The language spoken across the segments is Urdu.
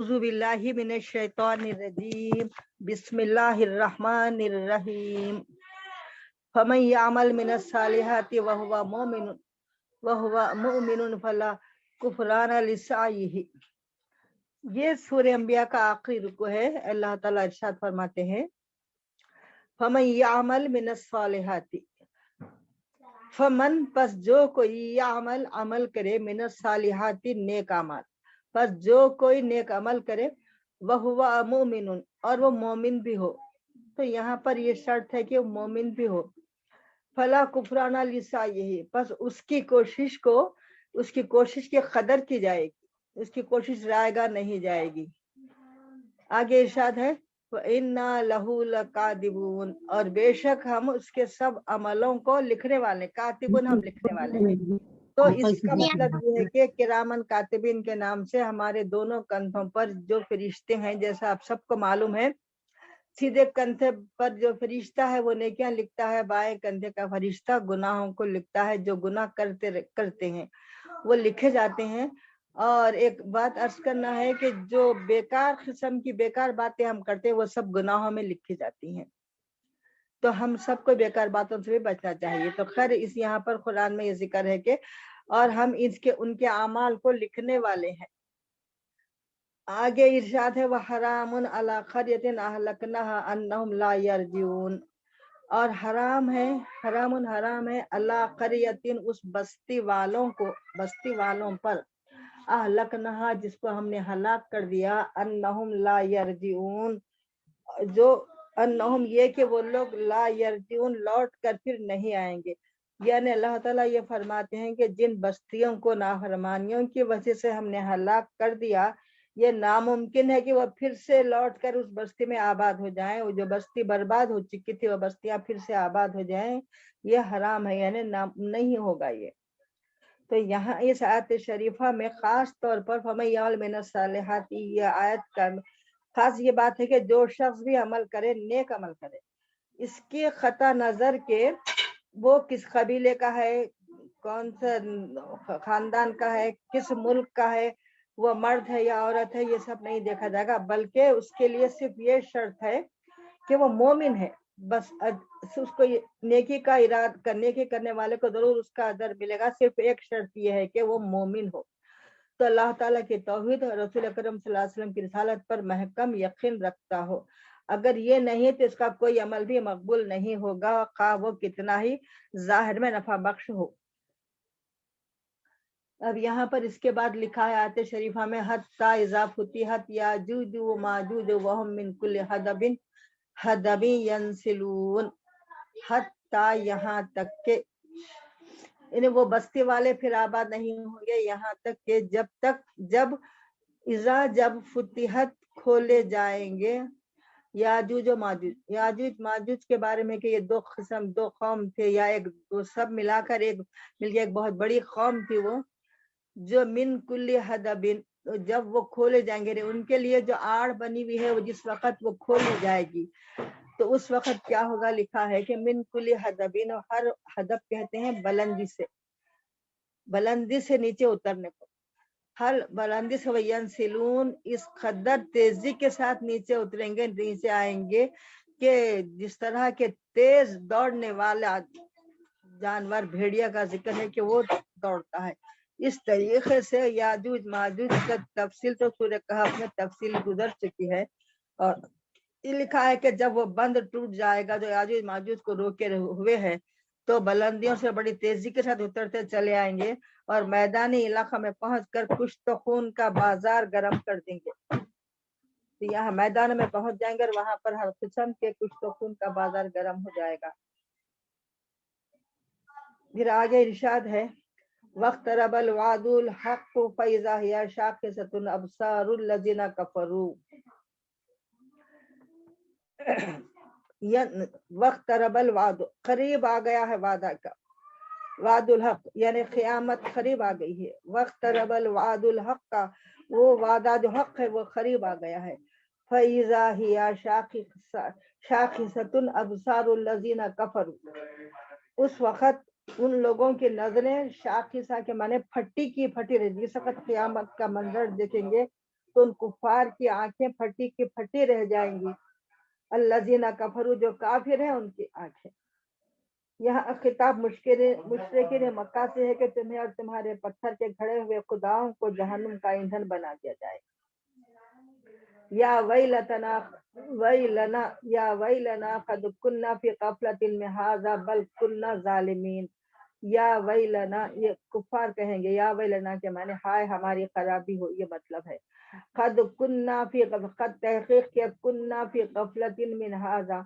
أعوذ بالله من الشيطان الرجيم بسم الله الرحمن الرحيم فمن يعمل من الصالحات وهو مؤمن فلا كفران لسعيه. یہ سورہ انبیاء کا آخری رکو ہے. اللہ تعالیٰ ارشاد فرماتے ہیں فمن یعمل من الصالحات، فمن پس جو کوئی یعمل عمل کرے من الصالحات نیک اعمال، پس جو کوئی نیک عمل کرے وہو مؤمن اور وہ مومن بھی ہو. تو یہاں پر یہ شرط ہے کہ وہ مومن بھی ہو. فلا کفران لسعیہ، پس اس کی کوشش کی قدر کی جائے گی، اس کی کوشش ضائع نہیں جائے گی. آگے ارشاد ہے وَإِنَّا لَهُ لَكَاتِبُونَ، اور بے شک ہم اس کے سب عملوں کو لکھنے والے، کاتبون ہم لکھنے والے ہیں. تو اس کا مطلب یہ ہے کہ کرامن کاتبین کے نام سے ہمارے دونوں کندھوں پر جو فرشتے ہیں، جیسا آپ سب کو معلوم ہے، سیدھے کندھے پر جو فرشتہ ہے وہ نیکیاں لکھتا ہے، بائیں کندھے کا فرشتہ گناہوں کو لکھتا ہے. جو گناہ کرتے ہیں وہ لکھے جاتے ہیں. اور ایک بات عرض کرنا ہے کہ جو بیکار قسم کی بیکار باتیں ہم کرتے ہیں وہ سب گناہوں میں لکھی جاتی ہیں. تو ہم سب کو بیکار باتوں سے بھی بچنا چاہیے. تو خیر اس یہاں پر قرآن میں یہ ذکر ہے کہ اور ہم ان کے اعمال کو لکھنے والے ہیں. آگے ارشاد ہے وَحَرَامٌ عَلَىٰ قَرْيَةٍ أَهْلَكْنَاهَا أَنَّهُمْ لَا يَرْجِعُونَ، اور حرام ہے عَلَىٰ قَرْيَةٍ اس بستی والوں پر، اہلکنہا جس کو ہم نے ہلاک کر دیا، انہم لا یرجعون، جو انہم یہ کہ وہ لوگ لا یرجعون لوٹ کر پھر نہیں آئیں گے. یعنی اللہ تعالیٰ یہ فرماتے ہیں کہ جن بستیوں کو نافرمانیوں کی وجہ سے ہم نے ہلاک کر دیا، یہ ناممکن ہے کہ وہ پھر سے لوٹ کر اس بستی میں آباد ہو جائیں. وہ جو بستی برباد ہو چکی تھی وہ بستیاں پھر سے آباد ہو جائیں، یہ حرام ہے، یعنی نہیں ہوگا یہ. تو یہاں اس آیت شریفہ میں خاص طور پر فَمَن یعمل مِنَ الصَّالِحَاتِ، یہ آیت کا خاص یہ بات ہے کہ جو شخص بھی عمل کرے، نیک عمل کرے، اس کے قطع نظر کے وہ کس قبیلے کا ہے، کون سے خاندان کا ہے، کس ملک کا ہے، وہ مرد ہے یا عورت ہے، یہ سب نہیں دیکھا جائے گا، بلکہ اس کے لیے صرف یہ شرط ہے کہ وہ مومن ہے. بس اس کو نیکی کا ارادہ نیکی کرنے والے کو ضرور اس کا اجر ملے گا. صرف ایک شرط یہ ہے کہ وہ مومن ہو. تو اللہ تعالیٰ کی توحید اور رسول اکرم صلی اللہ علیہ وسلم کی رسالت پر محکم یقین رکھتا ہو. اگر یہ نہیں تو اس کا کوئی عمل بھی مقبول نہیں ہوگا، خواہ وہ کتنا ہی ظاہر میں نفع بخش ہو. اب یہاں پر اس کے بعد لکھا ہے آیت شریفہ میں حتی اذا فتحت یاجوج و ماجوج وہم من کل حدب ینسلون، حتی یہاں تک کہ وہ بستی والے پھر آباد نہیں ہوں گے، یہاں تک کہ جب فتحت کھولے جائیں گے یاجوج و ماجوج کے بارے میں کہ یہ دو قوم تھے، یا سب ملا کر ایک بہت بڑی قوم تھی، وہ جو من کل حدبن، جب وہ کھولے جائیں گے، ان کے لیے جو آڑ بنی ہوئی ہے وہ جس وقت وہ کھولی جائے گی تو اس وقت کیا ہوگا. لکھا ہے کہ من کل حدبن، ہر حدب کہتے ہیں بلندی سے نیچے اترنے کو، ہر بلندی سے ینسلون، اس قدر تیزی کے ساتھ نیچے اتریں گے، نیچے آئیں گے کہ جس طرح کے تیز دوڑنے والا جانور بھیڑیا کا ذکر ہے کہ وہ دوڑتا ہے، اس طریقے سے یاجوج ماجوج کا تفصیل تو سورہ کہف میں تفصیل گزر چکی ہے. اور یہ لکھا ہے کہ جب وہ بند ٹوٹ جائے گا جو یاجوج ماجوج کو روکے ہوئے ہے تو بلندیوں سے بڑی تیزی کے ساتھ اترتے چلے آئیں گے اور میدانی علاقہ میں پہنچ کر کشت و خون کا بازار گرم کر دیں گے. تو یہاں میدان میں پہنچ جائیں گے اور وہاں پر ہر قسم کے کشت و خون کا بازار گرم ہو جائے گا. پھر آگے ارشاد ہے وَاقْتَرَبَ الْوَعْدُ الْحَقُّ فَإِذَا هِيَ شَاخِصَةٌ أَبْصَارُ الَّذِينَ كَفَرُوا. وَاقْتَرَبَ الْوَعْدُ، قریب آ گیا ہے وعدہ کا، وعد الحق یعنی قیامت قریب آ گئی ہے. وَاقْتَرَبَ الْوَعْدُ الْحَقُّ، وہ وعدہ جو حق ہے وہ قریب آ گیا ہے. فَإِذَا هِيَ شَاخِصَةٌ أَبْصَارُ الَّذِينَ كَفَرُوا، اس وقت ان لوگوں کی نظریں شاخصہ کے معنی پھٹی رہے گی. اس وقت قیامت کا منظر دیکھیں گے تو ان کفار کی آنکھیں پھٹی کی پھٹی رہ جائیں گی. الذین کفروا جو کافر ہیں ان کی آنکھیں. یہاں خطاب مشرکین مکہ سے ہے کہ تمہیں اور تمہارے پتھر کے کھڑے ہوئے خداؤں کو جہنم کا ایندھن بنا دیا جائے. یا ویلتنا ویلنا یا ویلنا قد کننا فی غفلۃ من ھذا بل کننا ظالمین. یا ویلنا یہ کفار کہیں گے یا ویلنا کے معنی ہائے ہماری خرابی ہو، یہ مطلب ہے. قد کننا فی قد تحقیق کیا کننا فی غفلۃ من ھذا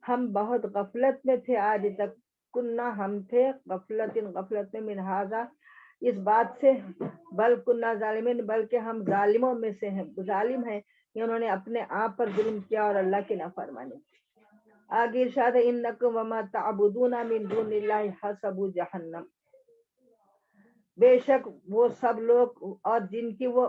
ہم بہت غفلت میں تھے آج تک. کننا ہم تھے غفلت میں من ھذا اس بات سے. بل کننا ظالمین بلکہ ہم ظالموں میں سے ہیں، ظالم ہیں کہ انہوں نے اپنے آپ پر ظلم کیا اور اللہ کی نافرمانی. آگے ارشاد ہے انکم وما تعبدون من دون اللہ حسب جہنم. بے شک وہ سب لوگ اور جن کی وہ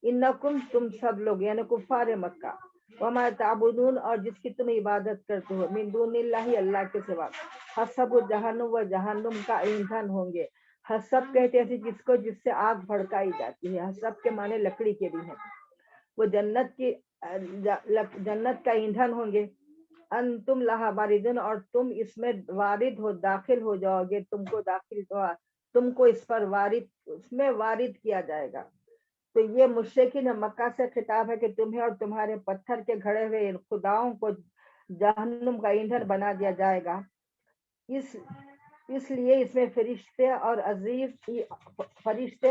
انکم تم سب لوگ یعنی کفار مکہ وما تعبدون اور جس کی تم عبادت کرتے ہو من دون اللہ اللہ کے سوا حسب جہنم و جہنم کا ایندھن ہوں گے. حسب کہتے ہیں جس کو جس سے آگ بھڑکائی جاتی ہے. حسب کے معنی لکڑی کے بھی ہیں. وہ جنت کا ایندھن ہوں گے. انتم لہا واردون اور تم اس میں وارد ہو داخل ہو جاؤ گے. تم کو اس پر وارد کیا جائے گا. تو یہ مشرکین مکہ سے خطاب ہے کہ تمہیں اور تمہارے پتھر کے گھڑے ہوئے خداؤں کو جہنم کا ایندھن بنا دیا جائے گا. اس لیے اس میں فرشتے اور عزیز فرشتے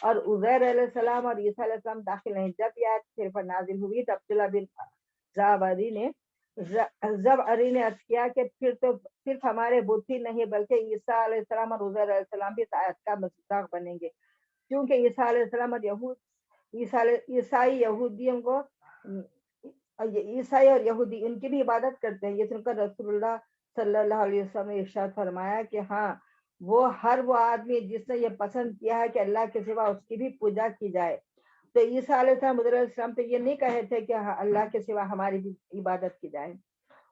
اور عزیر علیہ السلام اور عیسیٰ علیہ السلام داخل نہیں. جب یہ آیت صرف نازل ہوئی تو عبداللہ بن زبعری نے عرض کیا کہ پھر تو صرف ہمارے بت ہی نہیں بلکہ عیسیٰ علیہ السلام اور عزیر علیہ السلام بھی اس آیت کا مصداق بنیں گے. کیونکہ عیسیٰ علیہ السلام اور عیسائی اور یہودی ان کی بھی عبادت کرتے ہیں. یہ سن کر رسول اللہ صلی اللہ علیہ وسلم نے ارشاد فرمایا کہ ہاں وہ آدمی جس نے یہ پسند کیا ہے کہ اللہ کے سوا اس کی بھی پوجا کی جائے. تو عیسیٰ علیہ السلام حضرت علیہ السلام تو یہ نہیں کہے تھے کہ اللہ کے سوا ہماری بھی عبادت کی جائے.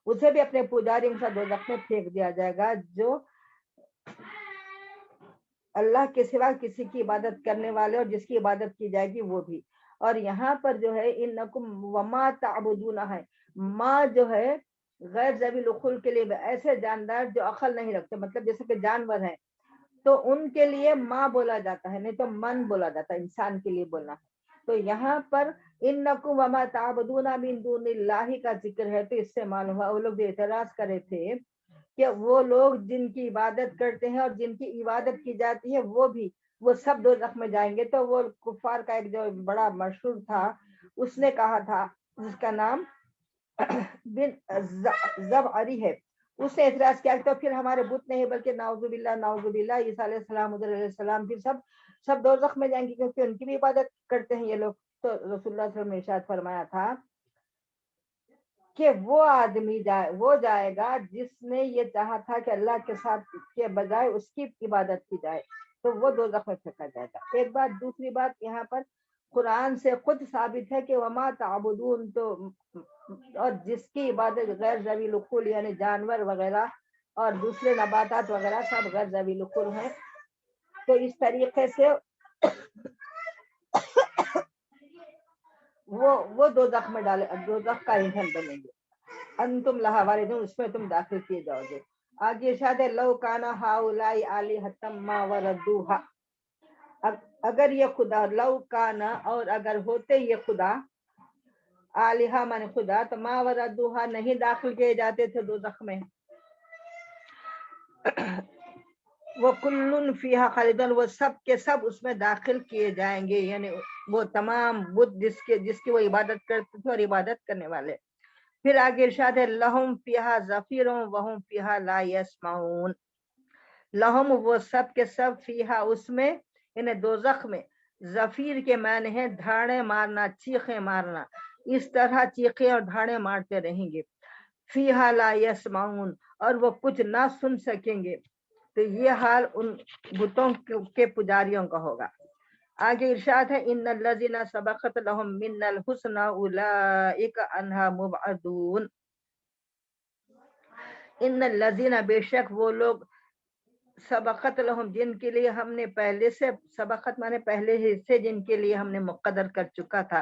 اسے بھی اپنے پجاری کے ساتھ دوزخ میں پھینک دیا جائے گا جو اللہ کے سوا کسی کی عبادت کرنے والے اور جس کی عبادت کی جائے گی وہ بھی. اور یہاں پر جو ہے انکم وما تعبدون ہے ماں جو ہے غیر ذوی العقول کے لیے ایسے جاندار جو عقل نہیں رکھتے مطلب جیسے کہ جانور ہیں تو ان کے لیے ماں بولا جاتا ہے نہیں تو من بولا جاتا ہے انسان کے لیے بولنا ہے. تو یہاں پر انکم وما تعبدون من دون اللہ کا ذکر ہے. تو اس سے معلوم ہوا وہ لوگ بھی اعتراض کرے تھے کہ وہ لوگ جن کی عبادت کرتے ہیں اور جن کی عبادت کی جاتی ہے وہ سب دوزخ میں جائیں گے. تو وہ کفار کا ایک جو بڑا مشہور تھا اس نے کہا تھا جس کا نام بن زبعری ہے. اس نے اعتراض کیا تو پھر ہمارے بت نہیں بلکہ نعوذ باللہ عیسیٰ علیہ السلام حضرت علیہ السلام بھی سب دوزخ میں جائیں گے کیونکہ ان کی بھی عبادت کرتے ہیں یہ لوگ. تو رسول اللہ صلی اللہ علیہ وسلم نے ارشاد فرمایا تھا کہ وہ آدمی وہ جائے گا جس نے یہ چاہا تھا کہ اللہ کے ساتھ کے بجائے اس کی عبادت کی جائے تو وہ دوزخ میں پھینکا جائے گا. ایک بات. دوسری بات یہاں پر قرآن سے خود ثابت ہے کہ وما تعبدون تو اور جس کی عبادت غیر ذوی العقول یعنی جانور وغیرہ اور دوسرے نباتات وغیرہ سب غیر ذوی العقول ہیں. تو اس طریقے سے وہ دوزخ میں دوزخ کا ایندھن بنیں گے. انتم لہا واردون اس میں تم داخل کیے جاؤ گے. آگے ارشاد ہے لو کانا ہؤلاء آلہۃ ما وردوها اگر یہ خدا لو کانا اور اگر ہوتے یہ خدا آلہہ من خدا تو ما وردوها نہیں داخل کیے جاتے تھے دوزخ میں. وہ کلن فیہا خالدون وہ سب کے سب اس میں داخل کیے جائیں گے یعنی وہ تمام بت جس کی وہ عبادت کرتے تھے اور عبادت کرنے والے. پھر آگے ارشاد ہے لہم فیہا زفیر وہم فیہا لا یسمعون. لہم وہ سب کے سب فیہا اس میں یعنی دوزخ میں زفیر کے معنی ہے دھاڑے مارنا چیخیں مارنا. اس طرح چیخیں اور دھاڑے مارتے رہیں گے. فیہا لا یسمعون اور وہ کچھ نہ سن سکیں گے. تو یہ حال ان بتوں کے پجاریوں کا ہوگا. آگے ارشاد ہے ان الذین سبقت لهم من الحسنى اولئک عنها مبعدون. ان الذین بے شک وہ لوگ سبقت لهم جن کے لیے ہم نے پہلے سے سبقت مانے پہلے ہی سے جن کے لیے ہم نے مقدر کر چکا تھا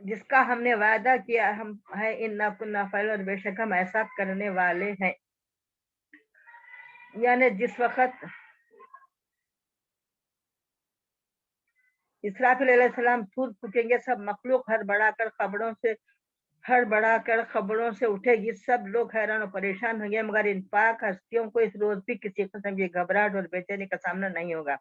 جس کا ہم نے وعدہ کیا ہم ہے انا کنا فعل، اور بے شک ہم ایسا کرنے والے ہیں. یعنی جس وقت اسرافیل علیہ السلام سور پھونکیں گے، سب مخلوق ہر بڑا کر خبروں سے اٹھے گی، سب لوگ حیران اور پریشان ہوں گے، مگر ان پاک ہستیوں کو اس روز بھی کسی قسم کی گھبراہٹ اور بے چینی کا سامنا نہیں ہوگا.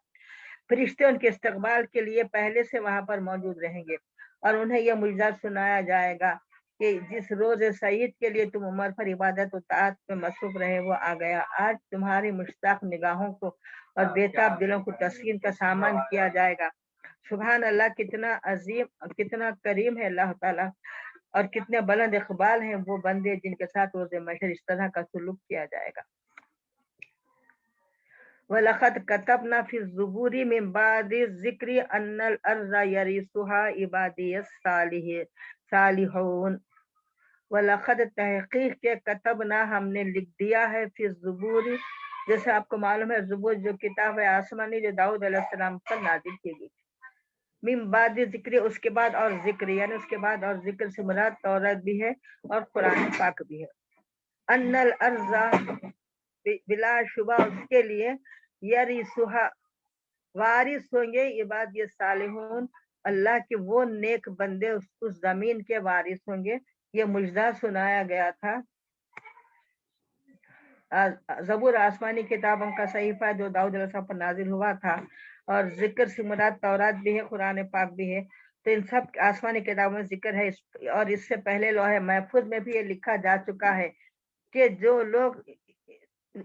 فرشتے ان کے استقبال کے لیے پہلے سے وہاں پر موجود رہیں گے، اور انہیں یہ معجزہ سنایا جائے گا کہ جس روز سعید کے لیے تم عمر پر عبادت و طاعت میں مصروف رہے وہ آ گیا. آج تمہاری مشتاق نگاہوں کو اور بےتاب دلوں کو تسکین کا سامان کیا جائے گا. سبحان اللہ، کتنا عظیم اور کتنا کریم ہے اللہ تعالیٰ، اور کتنے بلند اقبال ہیں وہ بندے جن کے ساتھ روز محشر اس طرح کا سلوک کیا جائے گا. وَلَقَدْ كَتَبْنَا فِي الزُّبُرِ مِن بَعْدِ الذِّكْرِ أَنَّ الْأَرْضَ يَرِثُهَا عِبَادِيَ الصَّالِحُونَ. وَلَقَدْ تحقیق کے کتبنا ہم نے لکھ دیا ہے فی الزبور، جیسے آپ کو معلوم ہے زبور جو کتاب ہے آسمانی جو داؤد علیہ السلام پر نازل کی گئی. من بعد ذکر، اس کے بعد اور ذکر، یعنی اس کے بعد اور ذکر سے مراد تورات بھی ہے اور قرآن پاک بھی ہے. ان الارض، بلا شبہ اس کے لیے، یرثھا، وارث ہوں گے، عباد یہ صالحون، اللہ کے وہ نیک بندے اس زمین کے وارث ہوں گے. یہ مجزہ سنایا گیا تھا. زبور آسمانی کتابوں کا صحیفہ جو داؤد علیہ السلام پر نازل ہوا تھا، اور ذکر سے مراد تورات بھی ہے، قرآن پاک بھی ہے. تو ان سب آسمانی کتابوں میں ذکر ہے، اور اس سے پہلے لوح محفوظ میں بھی یہ لکھا جا چکا ہے کہ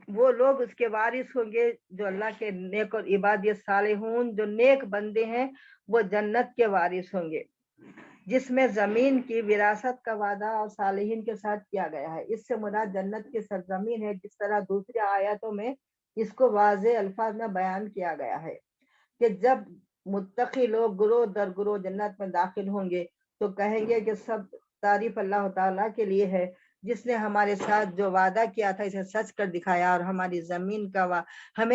وہ لوگ اس کے وارث ہوں گے جو اللہ کے نیک اور عبادیت صالحون، جو نیک بندے ہیں وہ جنت کے وارث ہوں گے، جس میں زمین کی وراثت کا وعدہ اور صالحین کے ساتھ کیا گیا ہے. اس سے مراد جنت کی سرزمین ہے، جس طرح دوسری آیاتوں میں اس کو واضح الفاظ میں بیان کیا گیا ہے کہ جب متقی لوگ گروہ در گروہ جنت میں داخل ہوں گے تو کہیں گے کہ سب تعریف اللہ تعالیٰ کے لیے ہے، جس نے ہمارے ساتھ جو وعدہ کیا تھا اسے سچ کر دکھایا، اور ہمیں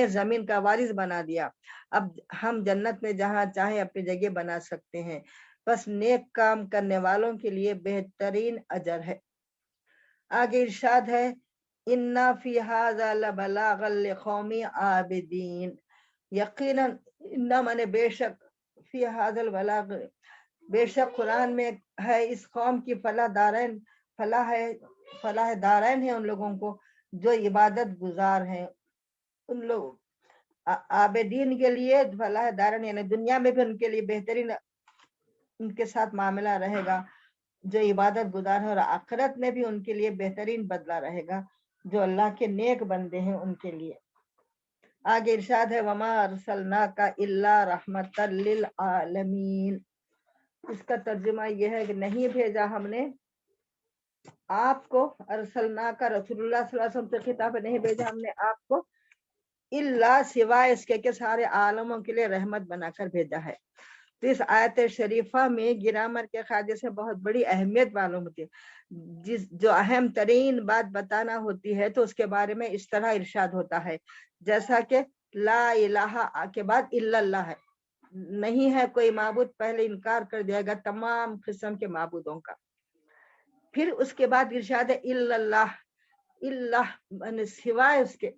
زمین کا وارث بنا دیا. اب ہم جنت میں جہاں چاہے اپنی جگہ بنا سکتے ہیں، بس نیک کام کرنے والوں کے لیے بہترین اجر ہے. آگے ارشاد ہے اِنَّ فِي هَذَا لَبَلَاغًا لِقَوْمٍ عَابِدِينَ. یقیناً من بے شک، فی هذا البلاغ، بے شک قرآن میں ہے اس قوم کی فلاح دارین ہے ان لوگوں کو جو عبادت گزار ہیں. ان لوگ عابدین کے لیے فلاح دارین، یعنی دنیا میں بھی ان کے لیے بہترین ان کے ساتھ معاملہ رہے گا جو عبادت گزار ہے، اور آخرت میں بھی ان کے لیے بہترین بدلہ رہے گا جو اللہ کے نیک بندے ہیں ان کے لیے. آگے ارشاد ہے وما ارسلناک الا رحمۃ للعالمین. اس کا ترجمہ یہ ہے کہ نہیں بھیجا ہم نے آپ کو، ارسلناک رسول اللہ صلی اللہ علیہ وسلم سے خطاب ہے، نہیں بھیجا ہم نے آپ کو الا سوائے اس کے سارے عالموں کے لیے رحمت بنا کر بھیجا ہے. تو اس آیت شریفہ میں گرامر کے قاعدے سے بہت بڑی اہمیت معلوم ہوتی ہے. جو اہم ترین بات بتانا ہوتی ہے تو اس کے بارے میں اس طرح ارشاد ہوتا ہے، جیسا کہ لا الہ کے بعد الا اللہ ہے، نہیں ہے کوئی معبود، پہلے انکار کر دیا گا تمام قسم کے معبودوں کا. پھر اس کے بعد ارشاد ہے الا اللہ، اللہ معنی سوائے اس کے،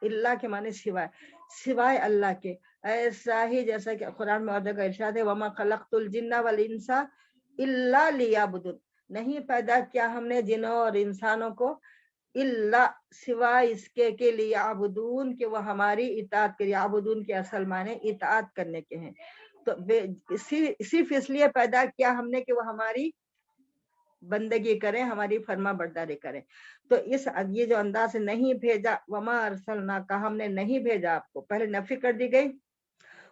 اللہ کے معنی سوائے اللہ کے. ایسا ہی جیسا کہ قرآن میں اور جگہ ارشاد ہے وما خلقت الجن والانس الا لیعبدون. نہیں پیدا کیا ہم نے جنوں اور انسانوں کو الا سوائے اس کے لیے عبدون، کہ وہ ہماری اطاعت کرے. عبدون کے اصل معنی اطاعت کرنے کے ہیں. تو صرف اس لیے پیدا کیا ہم نے کہ وہ ہماری بندگی کریں، ہماری فرما برداری کریں. تو یہ جو انداز سے نہیں بھیجا، وما ارسلناک، ہم نے نہیں بھیجا آپ کو، پہلے نفی کر دی گئی،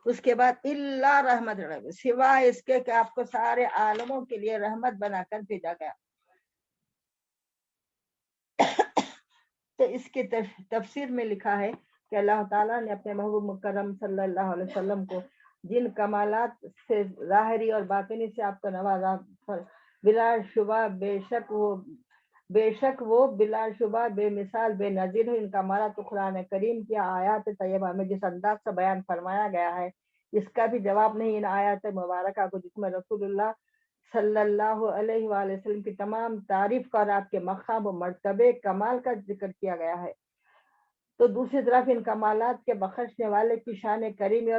اس کے بعد الا رحمت، سوائے اس کے کہ آپ کو سارے عالموں کے لیے رحمت بنا کر بھیجا گیا. تو اس کی تفسیر میں لکھا ہے کہ اللہ تعالیٰ نے اپنے محبوب مکرم صلی اللہ علیہ وسلم کو جن کمالات سے ظاہری اور باطنی سے آپ کو نوازا، بلا شبہ بے شک وہ بلا شبہ بے مثال بے نظیر ہے. ان کمالات کو قرآن کریم کی آیات طیبہ میں جس انداز سے بیان فرمایا گیا ہے اس کا بھی جواب نہیں ان آیات مبارکہ کو، جس میں رسول اللہ صلی اللہ علیہ وآلہ وسلم کی تمام تعریف کا اور آپ کے مقام و مرتبے کمال کا ذکر کیا گیا ہے، تو دوسری طرف ان کمالات کے بخشنے والے کی شان کریمی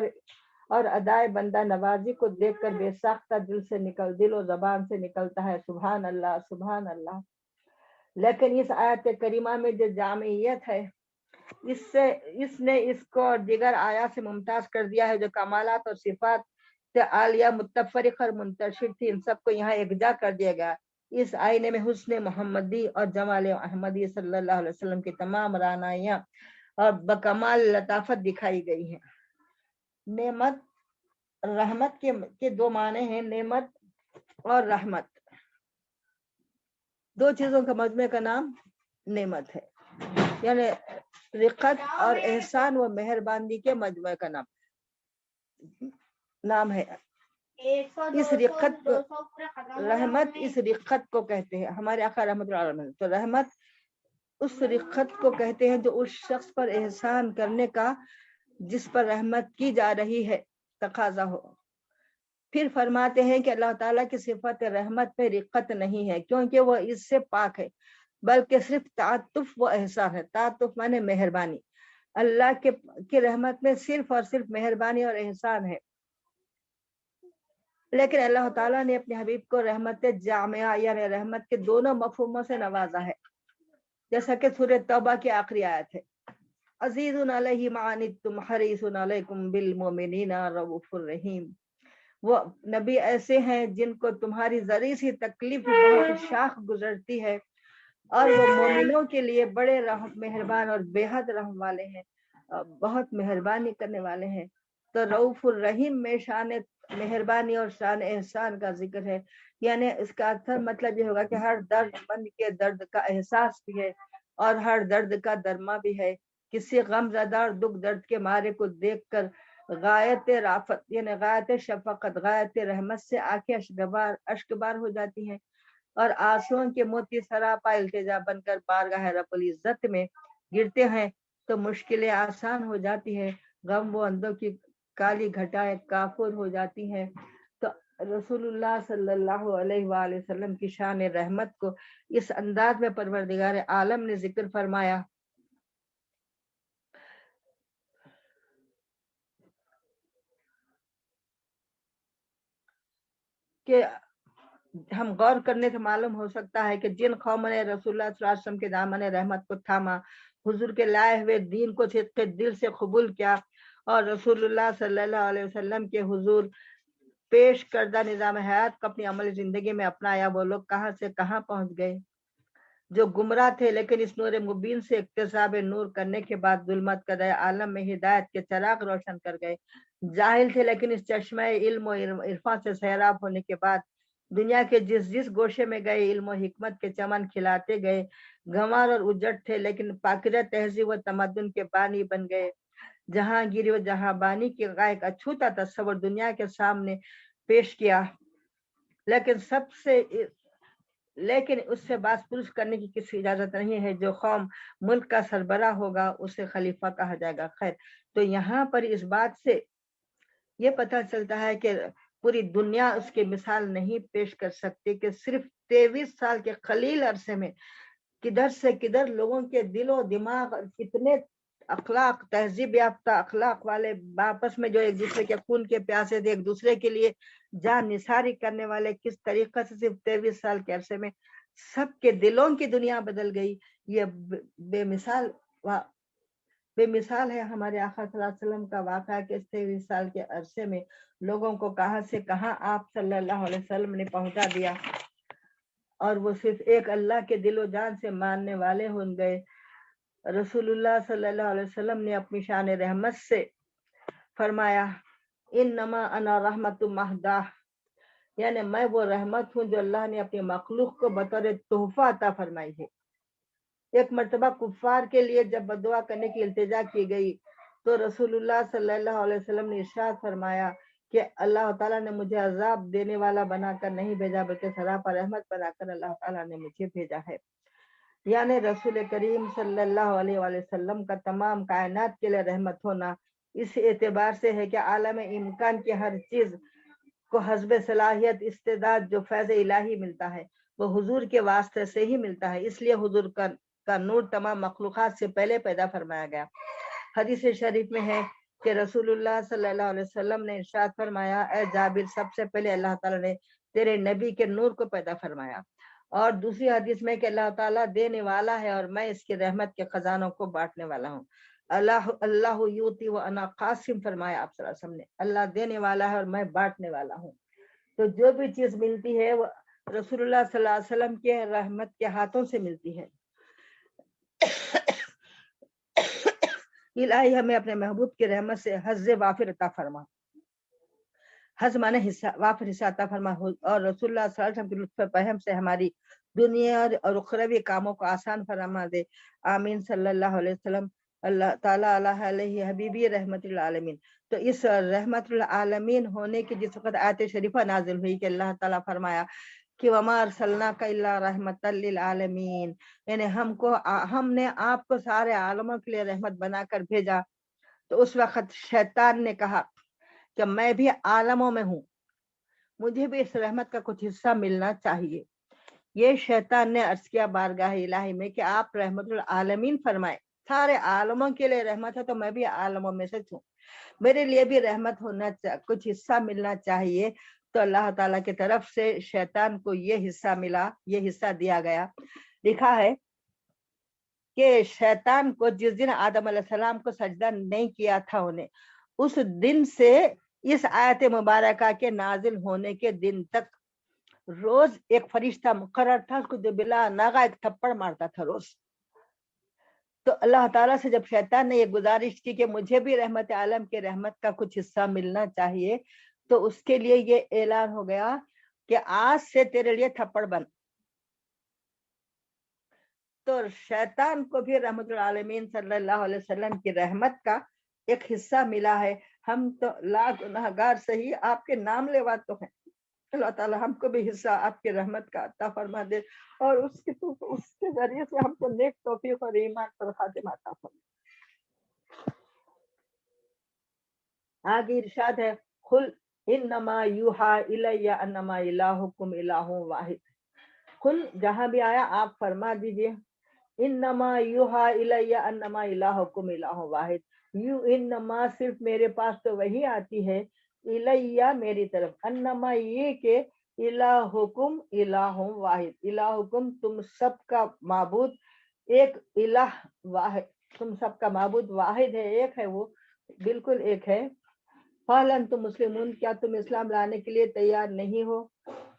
اور ادائے بندہ نوازی کو دیکھ کر بے ساختہ دل و زبان سے نکلتا ہے سبحان اللہ سبحان اللہ۔ لیکن اس آیت کریمہ میں جو جامعیت ہے، اس نے اس کو اور دیگر آیات سے ممتاز کر دیا ہے، جو کمالات اور صفات سے عالیہ متفرق اور منتشر تھی، ان سب کو یہاں یکجا کر دیا گیا۔ اس آئینے میں حسن محمدی اور جمال احمدی صلی اللہ علیہ وسلم کی تمام رعنائیاں اور بکمال لطافت دکھائی گئی ہیں۔ نعمت رحمت کے دو معنی ہیں، نعمت اور رحمت، دو چیزوں کا مجموعے کا نام نعمت ہے، یعنی رقت اور احسان و مہربانی کے مجموعے کا نام ہے۔ اس رقت کو رحمت، اس رقت کو کہتے ہیں، ہمارے آقا رحمت اللہ علیہ، تو رحمت اس رقت کو کہتے ہیں جو اس شخص پر احسان کرنے کا جس پر رحمت کی جا رہی ہے تقاضا ہو۔ پھر فرماتے ہیں کہ اللہ تعالیٰ کی صفت رحمت پہ رقت نہیں ہے، کیونکہ وہ اس سے پاک ہے، بلکہ صرف تعاطف و احسان ہے۔ تعاطف مانے مہربانی، اللہ کی رحمت میں صرف اور صرف مہربانی اور احسان ہے۔ لیکن اللہ تعالیٰ نے اپنے حبیب کو رحمت جامعہ یعنی رحمت کے دونوں مفہوموں سے نوازا ہے، جیسا کہ سورہ توبہ کی آخری آیت ہے، عزیز علیہ ما عنتم حریص علیکم بالمؤمنین رؤوف الرحیم۔ وہ نبی ایسے ہیں جن کو تمہاری ذری سی تکلیف بہت شاخ گزرتی ہے، اور وہ مومنوں کے لیے بڑے مہربان اور بے حد رحم والے ہیں، بہت مہربانی کرنے والے ہیں۔ تو رؤوف الرحیم میں شان مہربانی اور شان احسان کا ذکر ہے، یعنی اس کا اکثر مطلب یہ ہوگا کہ ہر درد مند کے درد کا احساس بھی ہے اور ہر درد کا درما بھی ہے۔ کسی غم زدہ اور دکھ درد کے مارے کو دیکھ کر غایت رافت یعنی غایت شفقت، غایت رحمت سے آنکھیں اشکبار ہو جاتی ہیں، اور آنسوؤں کے موتی سراپا التجا بن کر بارگاہ رب العزت میں گرتے ہیں تو مشکلیں آسان ہو جاتی ہیں، غم و اندوں کی کالی گھٹائیں کافور ہو جاتی ہیں۔ تو رسول اللہ صلی اللہ علیہ وآلہ وسلم کی شان رحمت کو اس انداز میں پروردگار عالم نے ذکر فرمایا کہ ہم غور کرنے سے معلوم ہو سکتا ہے کہ جن قوموں نے رسول اللہ صلی اللہ علیہ وسلم کے دامن رحمت کو تھاما، حضور کے لائے ہوئے دین کو صدق دل سے قبول کیا، اور رسول اللہ صلی اللہ علیہ وسلم کے حضور پیش کردہ نظام حیات کو اپنی عملی زندگی میں اپنایا، وہ لوگ کہاں سے کہاں پہنچ گئے۔ جو گمراہ تھے لیکن اس نور مبین سے اکتساب نور کرنے کے بعد ظلمت قدر عالم میں ہدایت کے چراغ روشن کر گئے۔ جاہل تھے لیکن اس چشمہ علم و عرفان سے سیراب ہونے کے بعد دنیا کے جس گوشے میں گئے علم و حکمت کے چمن کھلاتے گئے۔ گنوار اور اجٹ تھے لیکن پاکیزہ تہذیب و تمدن کے بانی بن گئے۔ جہاں گیری و جہاں بانی کی ایک اچھوتا تصور دنیا کے سامنے پیش کیا، لیکن اس سے باز پرس کرنے کی کسی اجازت نہیں ہے۔ جو قوم ملک کا سربراہ ہوگا اسے خلیفہ کہا جائے گا۔ خیر، تو یہاں پر اس بات سے یہ پتہ چلتا ہے کہ پوری دنیا اس کی مثال نہیں پیش کر سکتی کہ صرف 23 سال کے قلیل عرصے میں کدھر سے کدھر لوگوں کے دل و دماغ کتنے اخلاق، تہذیب یافتہ اخلاق والے، آپس میں جو ایک دوسرے کے خون کے پیاسے تھے، ایک دوسرے کے لیے جان نثاری کرنے والے، کس طریقے سے صرف 23 سال کے عرصے میں سب کے دلوں کی دنیا بدل گئی۔ یہ بے مثال ہے ہمارے آقا صلی اللہ علیہ وسلم کا واقعہ کہ 23 سال کے عرصے میں لوگوں کو کہاں سے کہاں آپ صلی اللہ علیہ وسلم نے پہنچا دیا، اور وہ صرف ایک اللہ کے دل و جان سے ماننے والے ہو گئے۔ رسول اللہ صلی اللہ علیہ وسلم نے اپنی شان رحمت سے فرمایا انما انا رحمت مہدہ، یعنی میں وہ رحمت ہوں جو اللہ نے اپنی مخلوق کو بطور تحفہ عطا فرمائی ہے۔ ایک مرتبہ کفار کے لیے جب بدعا کرنے کی التجا کی گئی تو رسول اللہ صلی اللہ علیہ وسلم نے ارشاد فرمایا کہ اللہ تعالیٰ نے مجھے عذاب دینے والا بنا کر نہیں بھیجا بلکہ سراپا رحمت بنا کر اللہ تعالیٰ نے مجھے بھیجا ہے۔ یعنی رسول کریم صلی اللہ علیہ وآلہ وسلم کا تمام کائنات کے لیے رحمت ہونا اس اعتبار سے ہے کہ عالم امکان کی ہر چیز کو حسب صلاحیت استعداد جو فیض الہی ملتا ہے وہ حضور کے واسطے سے ہی ملتا ہے، اس لیے حضور کا نور تمام مخلوقات سے پہلے پیدا فرمایا گیا۔ حدیث شریف میں ہے کہ رسول اللہ صلی اللہ علیہ وسلم نے ارشاد فرمایا، اے جابر، سب سے پہلے اللہ تعالیٰ نے تیرے نبی کے نور کو پیدا فرمایا۔ اور دوسری حدیث میں کہ اللہ تعالیٰ دینے والا ہے اور میں اس کی رحمت کے خزانوں کو بانٹنے والا ہوں۔ اللہ یوتی و انا قاسم فرمایا آپ صلی اللہ علیہ وسلم نے، اللہ دینے والا ہے اور میں بانٹنے والا ہوں۔ تو جو بھی چیز ملتی ہے وہ رسول اللہ صلی اللہ علیہ وسلم کے رحمت کے ہاتھوں سے ملتی ہے۔ الہی ہمیں اپنے محبوب کی رحمت سے حظ وافر عطا فرما، حظ مانے حصہ، وافر حصہ عطا فرما، اور رسول اللہ صلی اللہ علیہ وسلم کے لطف فہم سے ہماری دنیا اور اخروی کاموں کو آسان فرما دے، آمین صلی اللہ علیہ وسلم۔ اللہ تعالیٰ علیہ حبیبی رحمت العالمین۔ تو اس رحمت العالمین ہونے کی جس وقت آیت شریفہ نازل ہوئی کہ اللہ تعالیٰ فرمایا کہ وما ارسلناک الا رحمت للعالمین، یعنی ہم نے آپ کو سارے عالموں کے لیے رحمت بنا کر بھیجا، تو اس وقت شیطان نے کہا کہ میں بھی عالموں میں ہوں، مجھے بھی اس رحمت کا کچھ حصہ ملنا چاہیے۔ یہ شیطان نے عرض کیا بارگاہ الہی میں کہ آپ رحمت العالمین فرمائیں، سارے عالموں کے لیے رحمت ہے تو میں بھی عالموں میں سے ہوں، میرے لیے بھی رحمت ہونا کچھ حصہ ملنا چاہیے۔ تو اللہ تعالیٰ کی طرف سے شیطان کو یہ حصہ ملا، یہ حصہ دیا گیا۔ لکھا ہے کہ شیطان کو جس دن آدم علیہ السلام کو سجدہ نہیں کیا تھا انہیں، اس دن سے اس آیت مبارکہ کے نازل ہونے کے دن تک روز ایک فرشتہ مقرر تھا، اس کو جو بلا ناغہ ایک تھپڑ مارتا تھا روز۔ تو اللہ تعالیٰ سے جب شیطان نے یہ گزارش کی کہ مجھے بھی رحمت عالم کے رحمت کا کچھ حصہ ملنا چاہیے، تو اس کے لیے یہ اعلان ہو گیا کہ آج سے تیرے لیے تھپڑ بند۔ تو شیطان کو بھی رحمت العالمین صلی اللہ علیہ وسلم کی رحمت کا ایک حصہ ملا ہے۔ ہم تو لاکھ گنہگار صحیح، آپ کے نام لیوا تو ہیں، اللہ تعالیٰ ہم کو بھی حصہ آپ کی رحمت کا عطا فرما دے، اور اس کے ذریعے سے ہم کو نیک توفیق اور ایمان پر خاتمہ عطا فرما۔ آگے ارشاد ہے، قل انما یوحا الی انما الہکم الہ واحد۔ قل جہاں بھی آیا آپ فرما دیجئے، انما یوحا الی انما الہکم الہ واحد، انما صرف میرے پاس تو وہی آتی ہے، الیہ میری طرف، انما یہ کہ الہکم الہ واحد، الہکم تم سب کا معبود ایک، الہ واحد تم سب کا معبود واحد ہے، ایک ہے، وہ بالکل ایک ہے۔ فَهَلْ أَنْتُمْ مُسْلِمُونَ، کیا تم اسلام لانے کے لیے تیار نہیں ہو؟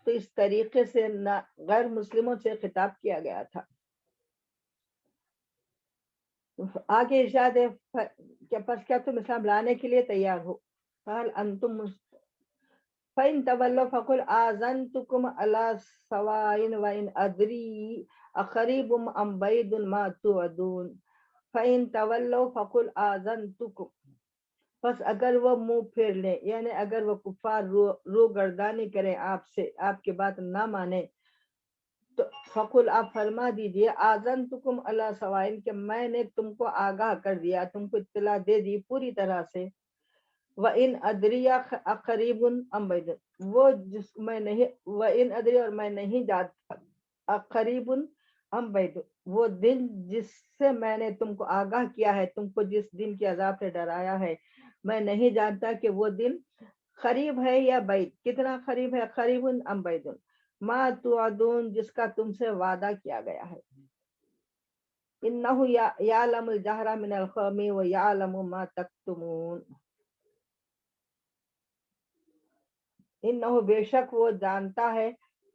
تو اس طریقے سے غیر مسلموں سے خطاب کیا گیا تھا۔ آگے ارشاد ہے کہ پس کیا تم اسلام لانے کے لیے تیار ہو؟ فَهَلْ أَنْتُمْ فَإِن تَوَلَّوْا فَقُلْ آذَنْتُكُمْ عَلَى سَوَاءٍ وَإِنْ أَدْرِي أَقَرِيبٌ أَمْ بَعِيدٌ مَا تُوعَدُونَ فَإِن تَوَلَّوْا فَقُلْ آذَنْتُكُمْ، بس اگر وہ منہ پھیر لیں، یعنی اگر وہ کفار رو گردانی کریں آپ سے، آپ کی بات نہ مانے، تو فقل آپ فرما دیجئے آذنتکم علی سوائن، کہ میں نے تم کو آگاہ کر دیا، تم کو اطلاع دے دی پوری طرح سے۔ وَإِنْ أَدْرِيَ أَقَرِيبٌ أَمْ بَعِيدٌ، وہ جس میں نہیں، وَإِنْ أَدْرِيَ اور میں نہیں جانتا، أَقَرِيبٌ أَمْ بَعِيدٌ وہ دن جس سے میں نے تم کو آگاہ کیا ہے، تم کو جس دن کے عذاب سے ڈرایا ہے، میں نہیں جانتا کہ وہ دن قریب ہے یا بعید، کتنا قریب ہے، قریب ام بعید، ما توعدون جس کا تم سے وعدہ کیا گیا ہے۔ انہ یعلم الجہر من القول ویعلم ما تکتمون، انہ بے شک وہ جانتا ہے،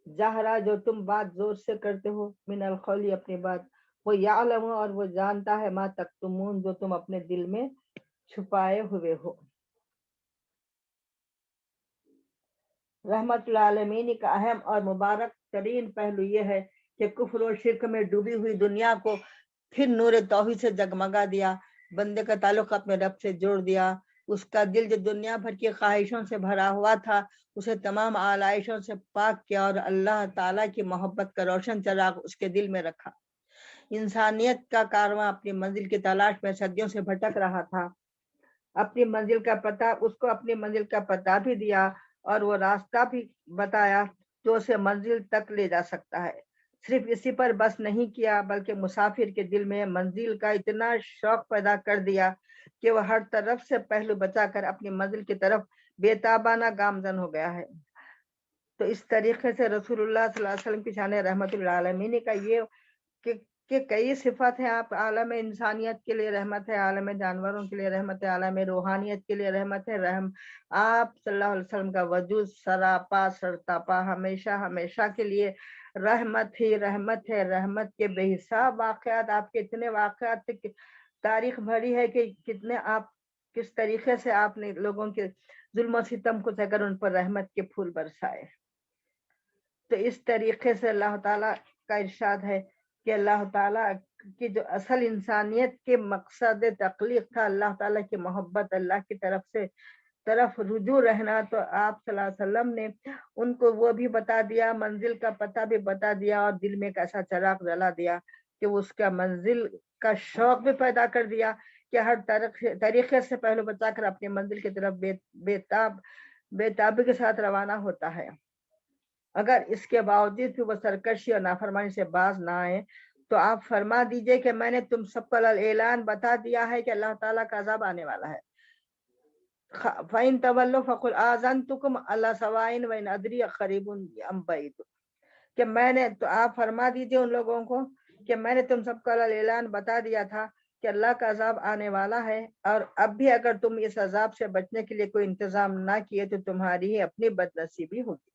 جہرا جو تم بات زور سے کرتے ہو، من القول اپنی بات، وہ یعلم اور وہ جانتا ہے، ما تکتمون جو تم اپنے دل میں چھپائے ہوئے ہو۔ رحمت العالمین کا اہم اور مبارک ترین پہلو یہ ہے کہ کفر و شرک میں ڈوبی ہوئی دنیا کو پھر نور توحید سے جگمگا دیا، بندے کا تعلق اپنے رب سے جوڑ دیا، اس کا دل جو دنیا بھر کی خواہشوں سے بھرا ہوا تھا اسے تمام آلائشوں سے پاک کیا، اور اللہ تعالیٰ کی محبت کا روشن چراغ اس کے دل میں رکھا۔ انسانیت کا کارواں اپنی منزل کی تلاش میں صدیوں سے بھٹک رہا تھا، اپنی منزل کا پتہ، اس کو اپنی منزل کا پتہ بھی دیا، اور وہ راستہ بھی بتایا جو اسے منزل تک لے جا سکتا ہے۔ صرف اسی پر بس نہیں کیا بلکہ مسافر کے دل میں منزل کا اتنا شوق پیدا کر دیا کہ وہ ہر طرف سے پہلو بچا کر اپنی منزل کی طرف بے تابانہ گامزن ہو گیا ہے۔ تو اس طریقے سے رسول اللہ صلی اللہ علیہ وسلم کی شان رحمت للعالمین کا یہ کہ کئی صفت ہیں۔ آپ عالم انسانیت کے لیے رحمت ہے، عالم جانوروں کے لیے رحمت ہے، عالم روحانیت کے لیے رحمت ہے۔ آپ صلی اللہ علیہ وسلم کا وجود سراپا سرتاپا ہمیشہ ہمیشہ کے لیے رحمت ہی رحمت ہے۔ رحمت کے بے حساب واقعات، آپ کے اتنے واقعات تاریخ بھری ہے کہ کتنے آپ کس طریقے سے آپ نے لوگوں کے ظلم و ستم کو سہ کر ان پر رحمت کے پھول برسائے۔ تو اس طریقے سے اللہ تعالیٰ کا ارشاد ہے کہ اللہ تعالیٰ کی جو اصل انسانیت کے مقصد تخلیق تھا، اللہ تعالیٰ کی محبت، اللہ کی طرف رجوع رہنا، تو آپ صلی اللہ علیہ وسلم نے ان کو وہ بھی بتا دیا، منزل کا پتہ بھی بتا دیا، اور دل میں ایک ایسا چراغ جلا دیا کہ وہ اس کا منزل کا شوق بھی پیدا کر دیا کہ ہر طریقے سے پہلو بچا کر اپنی منزل کی طرف بے تابی کے ساتھ روانہ ہوتا ہے۔ اگر اس کے باوجود بھی وہ سرکشی اور نافرمانی سے باز نہ آئے تو آپ فرما دیجئے کہ میں نے تم سب کو اعلان بتا دیا ہے کہ اللہ تعالیٰ کا عذاب آنے والا ہے۔ فَإِن تَوَلُّوا فَقُلْ آذَنْتُكُمْ عَلَىٰ سَوَاءٍ وَإِنْ أَدْرِي أَقَرِيبٌ أَمْ بَعِيدٌ، کہ میں نے، تو آپ فرما دیجئے ان لوگوں کو کہ میں نے تم سب کو اعلان بتا دیا تھا کہ اللہ کا عذاب آنے والا ہے، اور اب بھی اگر تم اس عذاب سے بچنے کے لیے کوئی انتظام نہ کیے تو تمہاری ہی اپنی بد نصیبی ہوگی۔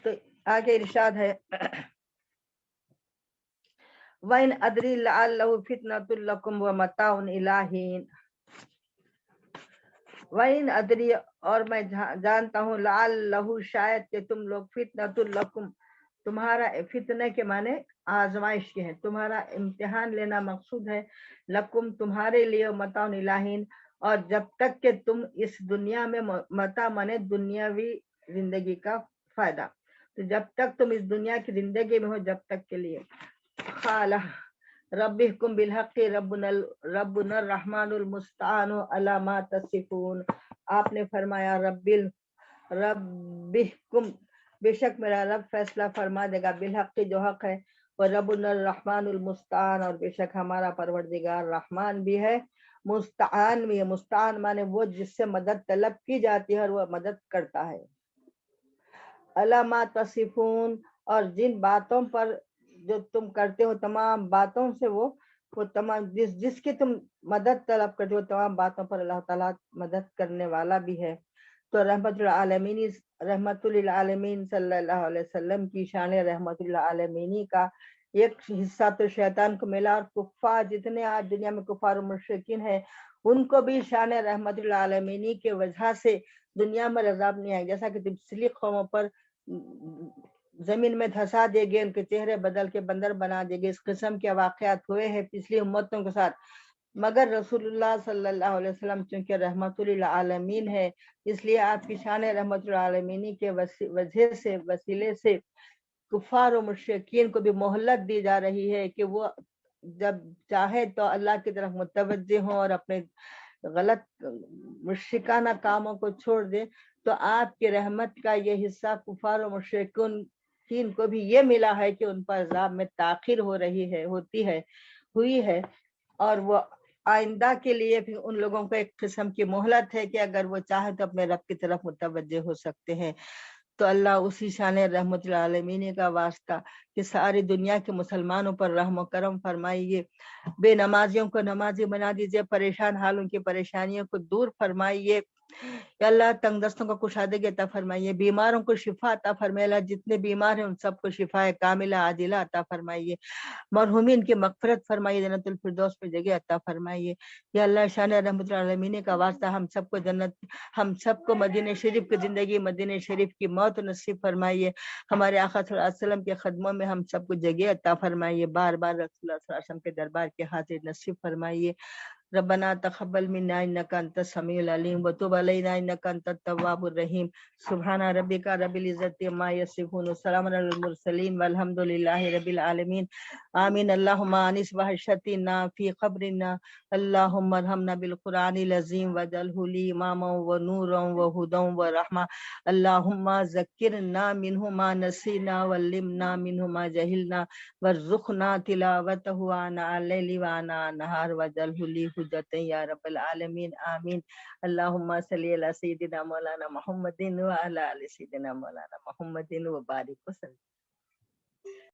تو آگے ارشاد ہے وَإِنْ أَدْرِي لَعَلَّهُ فِتْنَةٌ لَكُمْ وَمَتَاعٌ إِلَىٰ حِينٍ، وَإِنْ أَدْرِي، اور میں جانتا ہوں، لَعَلَّهُ، شاید کہ تم لوگ، فِتْنَةٌ لَكُمْ، تمہارا فتنہ کے معنی آزمائش کے ہیں، تمہارا امتحان لینا مقصود ہے، لکم تمہارے لیے، متاع الی حین، اور جب تک کہ تم اس دنیا میں، متاع مانے دنیاوی زندگی کا فائدہ، تو جب تک تم اس دنیا کی زندگی میں ہو، جب تک کے لیے۔ قال ربکم بالحق ربنا الرحمن المستعان علی ما تصفون، آپ نے فرمایا ربکم، بے شک میرا رب فیصلہ فرما دے گا، بالحق جو حق ہے، اور ربنا الرحمن المستعان، اور بے شک ہمارا پروردگار رحمان بھی ہے، مستعان بھی ہے۔ مستعان مانے وہ جس سے مدد طلب کی جاتی ہے اور وہ مدد کرتا ہے۔ علی ما تصفون، اور جن باتوں پر جو تم کرتے ہو، تمام باتوں سے وہ تمام جس کی تم مدد طلب کرتے ہو، تمام باتوں پر اللہ تعالیٰ مدد کرنے والا بھی ہے۔ تو رحمت للعالمین صلی اللہ علیہ وسلم کی شان رحمت للعالمین کا ایک حصہ تو شیطان کو ملا، اور کفار جتنے آج دنیا میں کفار و مشرکین ہیں ان کو بھی شان رحمت للعالمین کی وجہ سے دنیا میں عذاب نہیں آئے، جیسا کہ پچھلی قوموں پر زمین میں دھسا دے گے، ان کے چہرے بدل کے بندر بنا دے گے، اس قسم کے واقعات ہوئے ہیں پچھلی امتوں کے ساتھ، مگر رسول اللہ صلی اللہ علیہ وسلم چونکہ رحمت للعالمین ہے، اس لیے آپ کی شان رحمت للعالمین کے وسیلے سے کفار و مشرکین کو بھی مہلت دی جا رہی ہے کہ وہ جب چاہے تو اللہ کی طرف متوجہ ہوں اور اپنے غلط مشرکانہ کاموں کو چھوڑ دیں، تو آپ کی رحمت کا یہ حصہ کفار و مشرکین کو بھی یہ ملا ہے کہ ان پر عذاب میں تاخیر ہوئی ہے، اور وہ آئندہ کے لیے بھی ان لوگوں کو ایک قسم کی مہلت ہے کہ اگر وہ چاہے تو اپنے رب کی طرف متوجہ ہو سکتے ہیں۔ تو اللہ اسی شان رحمت للعالمین کا واسطہ کہ ساری دنیا کے مسلمانوں پر رحم و کرم فرمائیے، بے نمازیوں کو نمازی بنا دیجیے، پریشان حالوں کی پریشانیوں کو دور فرمائیے، یا اللہ تنگ دستوں کو کشادگی عطا فرمائیے، بیماروں کو شفا عطا فرمائیے، اللہ جتنے بیمار ہیں ان سب کو شفا کاملہ عاجلہ عطا فرمائیے، مرحومین کی مغفرت فرمائیے، جنت الفردوس میں جگہ عطا فرمائیے، یا اللہ شان رحمت العالمین کا واسطہ ہم سب کو مدینہ شریف کی زندگی، مدینہ شریف کی موت نصیب فرمائیے، ہمارے آقا صلی اللہ علیہ وسلم کے خدموں میں ہم سب کو جگہ عطا فرمائیے، بار بار رسول اللہ صلی اللہ علیہ وسلم کے دربار کے حاضر نصیب فرمائیے، ربنا تقبل منا انك انت السميع العليم وتب علينا انك انت التواب الرحيم سبحان ربك رب العزة عما يصفون وسلام على المرسلين والحمد لله رب العالمين آمين اللهم انس وحشتنا في قبرنا اللهم ارحمنا بالقرآن العظيم واجعله لي اماما ونورا وهدى ورحمة اللهم ذكرنا منه ما نسينا وعلمنا منه ما جهلنا وارزقنا تلاوته آناء الليل وآناء النهار واجعله لي حجة يا رب العالمين آمين اللهم صل على سيدنا مولانا محمد وعلى آل سيدنا مولانا محمد وبارك وسلم